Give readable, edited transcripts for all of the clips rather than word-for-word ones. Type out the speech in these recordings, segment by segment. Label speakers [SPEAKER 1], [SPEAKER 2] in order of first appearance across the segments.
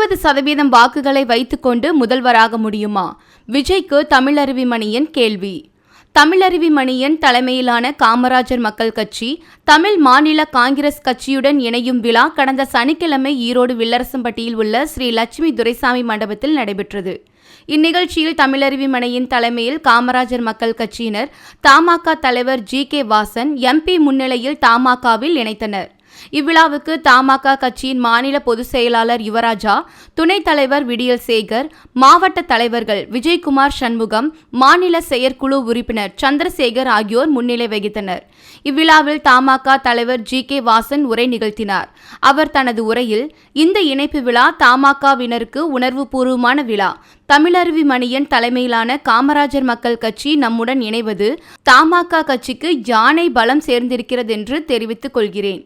[SPEAKER 1] 20% வாக்குகளை வைத்துக்கொண்டு முதல்வராக முடியுமா? விஜய்க்கு தமிழருவி மணியன் கேள்வி. தமிழருவி மணியன் தலைமையிலான காமராஜர் மக்கள் கட்சி தமிழ் மாநில காங்கிரஸ் கட்சியுடன் இணையும் விழா கடந்த சனிக்கிழமை ஈரோடு வில்லரசம்பட்டியில் உள்ள ஸ்ரீ லட்சுமி துரைசாமி மண்டபத்தில் நடைபெற்றது. இந்நிகழ்ச்சியில் தமிழருவி மணியன் தலைமையில் காமராஜர் மக்கள் கட்சியினர் தமாக தலைவர் ஜி.கே. வாசன் எம்பி முன்னிலையில் தமாகவில் இணைத்தனர். இவ்விழாவுக்கு தமாக கட்சியின் மாநில பொதுச் செயலாளர் யுவராஜா, துணைத் தலைவர் விடியல் சேகர், மாவட்ட தலைவர்கள் விஜயகுமார் சண்முகம், மாநில செயற்குழு உறுப்பினர் சந்திரசேகர் ஆகியோர் முன்னிலை வகித்தனர். இவ்விழாவில் தமாக தலைவர் ஜி.கே. வாசன் உரை நிகழ்த்தினார். அவர் தனது உரையில், இந்த இணைப்பு விழா தமாகவினருக்கு உணர்வுபூர்வமான விழா. தமிழருவி மணியன் தலைமையிலான காமராஜர் மக்கள் கட்சி நம்முடன் இணைவது தமாக கட்சிக்கு யானை பலம் சேர்ந்திருக்கிறது என்று தெரிவித்துக் கொள்கிறேன்.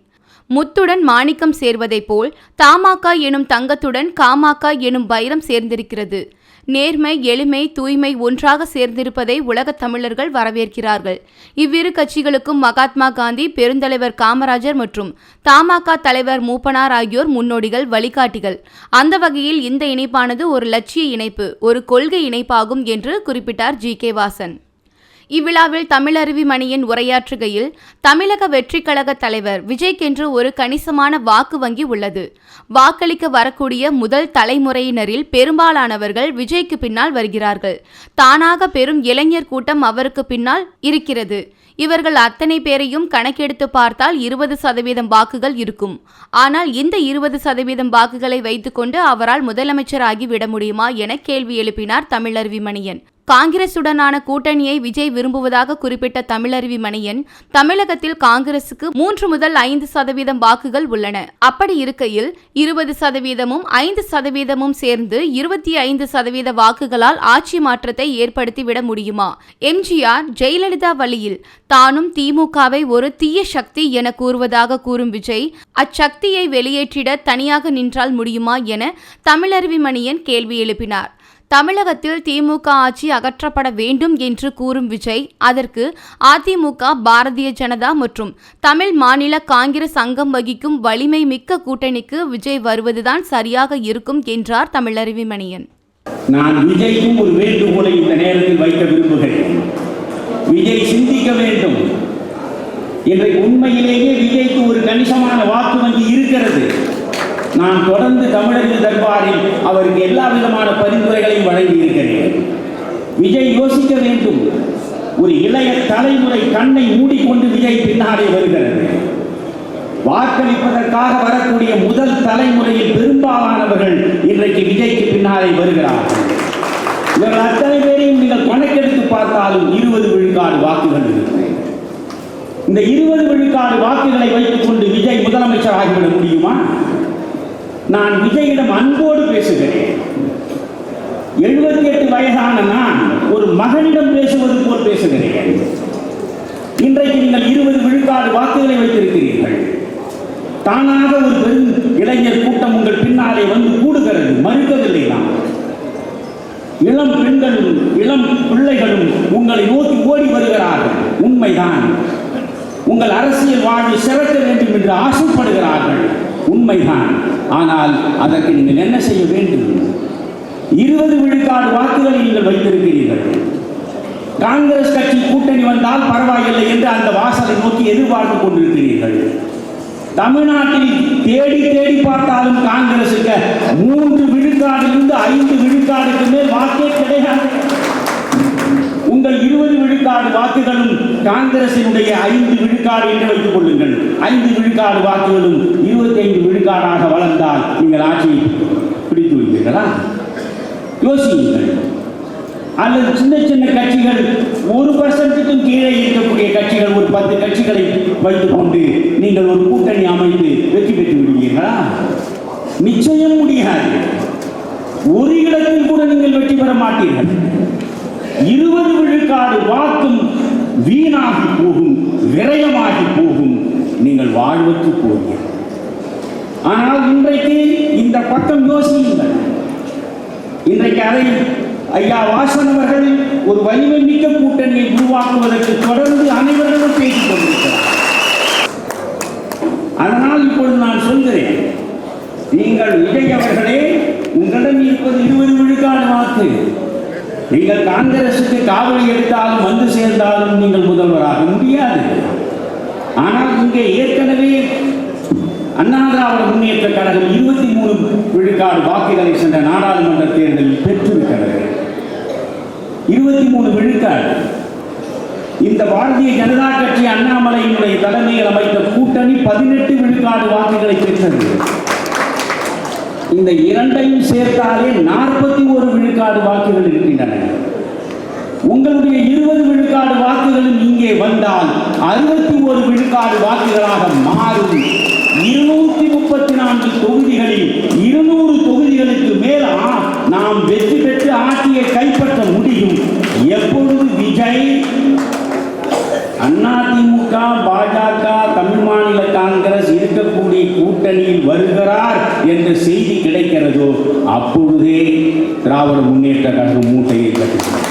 [SPEAKER 1] முத்துடன் மாணிக்கம் சேர்வதைப் போல் தமாக எனும் தங்கத்துடன் காமாகா எனும் வைரம் சேர்ந்திருக்கிறது. நேர்மை, எளிமை, தூய்மை ஒன்றாக சேர்ந்திருப்பதை உலகத் தமிழர்கள் வரவேற்கிறார்கள். இவ்விரு கட்சிகளுக்கும் மகாத்மா காந்தி, பெருந்தலைவர் காமராஜர் மற்றும் தமாக தலைவர் மூப்பனார் ஆகியோர் முன்னோடிகள், வழிகாட்டிகள். அந்த வகையில் இந்த இணைப்பானது ஒரு லட்சிய இணைப்பு, ஒரு கொள்கை இணைப்பாகும் என்று குறிப்பிட்டார் ஜி.கே. வாசன். இவ்விழாவில் தமிழருவி மணியன் உரையாற்றுகையில், தமிழக வெற்றி கழக தலைவர் விஜய்க்கென்று ஒரு கணிசமான வாக்கு வங்கி உள்ளது. வாக்களிக்க வரக்கூடிய முதல் தலைமுறையினரில் பெரும்பாலானவர்கள் விஜய்க்கு பின்னால் வருகிறார்கள். தானாக பெரும் இளைஞர் கூட்டம் அவருக்கு பின்னால் இருக்கிறது. இவர்கள் அத்தனை பேரையும் கணக்கெடுத்து பார்த்தால் 20% வாக்குகள் இருக்கும். ஆனால் இந்த 20% வாக்குகளை வைத்துக்கொண்டு அவரால் முதலமைச்சராகி விட முடியுமா என கேள்வி எழுப்பினார் தமிழருவி மணியன். காங்கிரசுடனான கூட்டணியை விஜய் விரும்புவதாக குறிப்பிட்ட தமிழருவி மணியன், தமிழகத்தில் காங்கிரசுக்கு 3 முதல் 5% வாக்குகள் உள்ளன. அப்படி இருக்கையில் 20%ம் 5%ம் சேர்ந்து 25% வாக்குகளால் ஆட்சி மாற்றத்தை ஏற்படுத்திவிட முடியுமா? எம்ஜிஆர், ஜெயலலிதா வழியில் தானும் திமுகவை ஒரு தீய சக்தி என கூறுவதாக கூறும் விஜய், அச்சக்தியை வெளியேற்றிட தனியாக நின்றால் முடியுமா என தமிழருவி மணியன் கேள்வி எழுப்பினார். தமிழகத்தில் திமுக ஆட்சி அகற்றப்பட வேண்டும் என்று கூறும் விஜய், அதற்கு அதிமுக, பாரதிய ஜனதா மற்றும் தமிழ் மாநில காங்கிரஸ் அங்கம் வகிக்கும் வலிமை மிக்க கூட்டணிக்கு விஜய் வருவதுதான் சரியாக இருக்கும் என்றார் தமிழருவி மணியன்.
[SPEAKER 2] நான் விஜய்க்கும் ஒரு வேண்டுகோளை இந்த நேரத்தில் வைக்க விரும்புகிறேன். விஜய் சிந்திக்க வேண்டும். இன்றைக்கு உண்மையிலேயே விஜய்க்கு ஒரு கணிசமான வாக்கு வங்கி இருக்கிறது. நான் தொடர்ந்து தமிழக தர்பாரில் அவருக்கு எல்லா விதமான பரிந்துரைகளையும் வழங்கி இருக்கிறேன். விஜய் யோசிக்க வேண்டும். ஒரு இளைய தலைமுறை கண்ணை மூடிக்கொண்டு விஜய் பின்னாலே வருகிறது. வாக்களிப்பதற்காக வரக்கூடிய முதல் தலைமுறையில் பெரும்பாலானவர்கள் இன்றைக்கு விஜய்க்கு பின்னாலே வருகிறார்கள். இவர்கள் அத்தனை பேரையும் நீங்கள் கணக்கெடுத்து பார்த்தாலும் 20 விழுக்காடு வாக்குகள் இருக்கிறது. இந்த 20 விழுக்காடு வாக்குகளை வைத்துக் கொண்டு விஜய் முதலமைச்சர் ஆகிவிட முடியுமா? நான் விஜயிடம் அன்போடு பேசுகிறேன். 78 வயதான நான் ஒரு மகனிடம் பேசுவது போல் பேசுகிறேன். இன்றைக்கு நீங்கள் 20 விழுக்காடு வாக்குகளை வைத்திருக்கிறீர்கள். தானாக ஒரு பெரும் இளைஞர் கூட்டம் உங்கள் பின்னாலே வந்து கூடுகிறது, மறுக்கவில்லை. நான் இளம் பெண்களும் இளம் பிள்ளைகளும் உங்களை நோக்கி ஓடி வருகிறார்கள். உண்மைதான். உங்கள் அரசியல் வாழ்வில் சிறக்க வேண்டும் என்று ஆசைப்படுகிறார்கள். உண்மைதான். ஆனால் அதற்கு நீங்கள் என்ன செய்ய வேண்டும்? 20 விழுக்காடு வாக்குகளை நீங்கள் வைத்திருக்கிறீர்கள். காங்கிரஸ் கட்சி கூட்டணி வந்தால் பரவாயில்லை என்று அந்த வாசலை நோக்கி எதிர்பார்த்து கொண்டிருக்கிறீர்கள். தமிழ்நாட்டில் தேடி தேடி பார்த்தாலும் காங்கிரசுக்கு 3 விழுக்காடிலிருந்து 5 விழுக்காடுக்கு மேல் வாக்கே கிடையாது. உங்கள் 20 விழுக்காடு வாக்குகளும் காங்கிரசினுடைய 5 விழுக்காடு என்று வைத்துக் கொள்ளுங்கள். 5 விழுக்காடு வாக்குகளும் 25 விழுக்காடாக வளர்ந்தால் நீங்கள் ஆட்சியை பிடித்து விடுவீர்களா? யோசியுங்கள். அல்லது சின்ன சின்ன கட்சிகள் 1% கீழே இருக்கக்கூடிய கட்சிகள், ஒரு 10 கட்சிகளை வைத்துக் கொண்டு நீங்கள் ஒரு கூட்டணி அமைத்து வெற்றி பெற்று விடுவீர்களா? நிச்சயம் முடியாது. ஒரு இடத்தில் கூட நீங்கள் வெற்றி பெற மாட்டீர்கள். 20 விழுக்காடு வாக்கும் வீணாகி போகும், விரயமாகி போகும். நீங்கள் வாழ்வற்று போவீர்கள். ஆனால் இன்றைக்கு இந்த பக்கம் யோசியுங்கள். இன்றைக்கு அதை ஐயா வாசன் அவர்கள் ஒரு வலிமை மிக்க கூட்டணியை உருவாக்குவதற்கு தொடர்ந்து அனைவர்களும் பேசிக் கொண்டிருக்கிறார். அதனால் இப்பொழுது நான் சொல்கிறேன், நீங்கள் விஜய் அவர்களே உங்களிடம் இருப்பது 20 விழுக்காடு வாக்கு. நீங்கள் காங்கிரசுக்கு காவலி எடுத்தாலும் வந்து சேர்ந்தாலும் நீங்கள் முதல்வராக முடியாது. ஆனால் இங்கே ஏற்கனவே அண்ணா திராவிட முன்னேற்ற கழகம் 23 விழுக்காடு வாக்குகளை சென்ற நாடாளுமன்ற தேர்தலில் பெற்றிருக்கிறது. 23 விழுக்காடு. இந்த பாரதிய ஜனதா கட்சி அண்ணாமலையினுடைய தலைமையில் அமைத்த கூட்டணி 18 விழுக்காடு வாக்குகளை பெற்றது. இந்த இரண்டையும் சேர்த்தாலே 41 விழுக்காடு வாக்குகள் இருக்கின்றன. உங்களுடைய 20 விழுக்காடு வாக்குகளும் இங்கே வந்தால் 61 விழுக்காடு வாக்குகளாக மாறும். 234 தொகுதிகளில் 200 தொகுதிகளுக்கு மேல் நாம் வெற்றி பெற்று ஆட்சியை கைப்பற்ற முடியும். எப்பொழுது விஜய் அதிமுக, பாஜக, தமிழ் மாநில காங்கிரஸ் இருக்கக்கூடிய கூட்டணியில் வருகிறார் என்ற செய்தி கிடைக்கிறதோ அப்பொழுதே திராவிட முன்னேற்ற கழகம் மூட்டையை கட்டுகிறது.